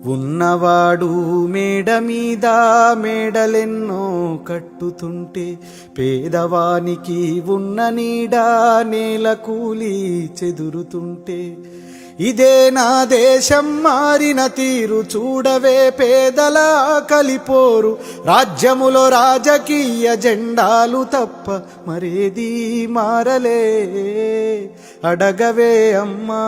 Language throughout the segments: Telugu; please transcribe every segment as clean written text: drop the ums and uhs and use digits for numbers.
ఉన్నవాడు మేడ మీద మేడలెన్నో కట్టుతుంటే పేదవానికి ఉన్న నీడ నేల కూలి చెదురుతుంటే ఇదే నా దేశం మారిన తీరు చూడవే పేదల కలిపోరు రాజ్యములో రాజకీయ జెండాలు తప్ప మరేది మారలే అడగవే అమ్మా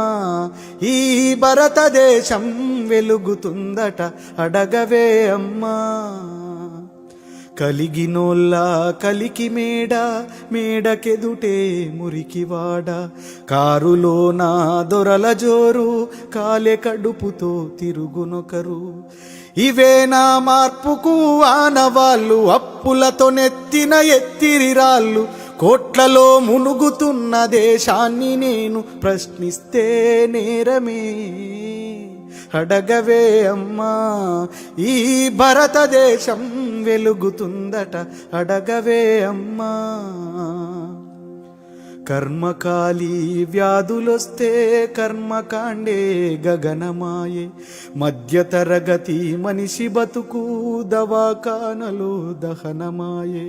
ఈ భారతదేశం వెలుగుతుందట అడగవే అమ్మా కలిగినోళ్ళ కలికి మేడ మేడకెదుటే మురికివాడ కారులోన దొరల జోరు కాలే కడుపుతో తిరుగునొకరు ఇవే నా మార్పుకు ఆనవాళ్ళు అప్పులతో నెత్తిన ఎత్తిరిరాళ్ళు కోట్లలో మునుగుతున్న దేశాన్ని నేను ప్రశ్నిస్తే నేరమే అడగవే అమ్మా ఈ భారతదేశం వెలుగుతుందట అడగవే అమ్మా కర్మకాలి వ్యాధులొస్తే కర్మకాండే గగనమాయే మధ్యతరగతి మనిషి బతుకు దవాఖానలో దహనమాయే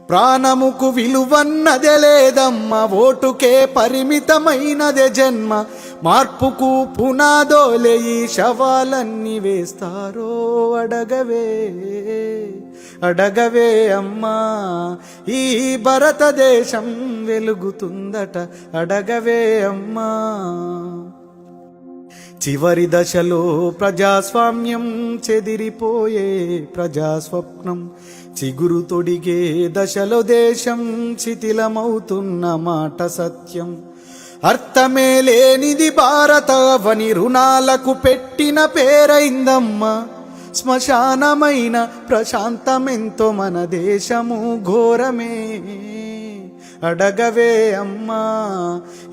ప్రాణముకు విలువన్నదే లేదమ్మ ఓటుకే పరిమితమైనదే జన్మ మార్పుకు పునాదోలే ఈ శవాలన్నీ వేస్తారో అడగవే అడగవే అమ్మా ఈ భారతదేశం వెలుగుతుందట అడగవే అమ్మా చివరి దశలో ప్రజాస్వామ్యం చెదిరిపోయే ప్రజాస్వప్నం చిగురు తొడిగే దశలో దేశం శిథిలమవుతున్న మాట సత్యం అర్థమే లేనిది భారతవని రుణాలకు పెట్టిన పేరైందమ్మా శ్మశానమైన ప్రశాంతమెంతో మన దేశము ఘోరమే అడగవే అమ్మా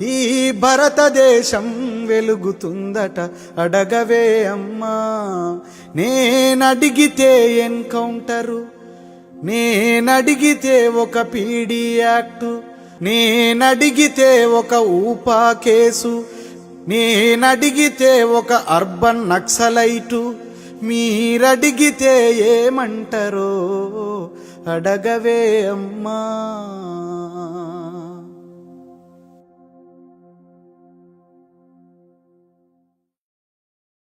ఈ భారతదేశం వెలుగుతుందట అడగవే అమ్మా నేనడిగితే ఎన్కౌంటరు నేనడిగితే ఒక పీడీ యాక్టు నేనడిగితే ఒక ఊపా కేసు నేనడిగితే ఒక అర్బన్ నక్సలైటు మీరడిగితే ఏమంటారో అడగవే అమ్మా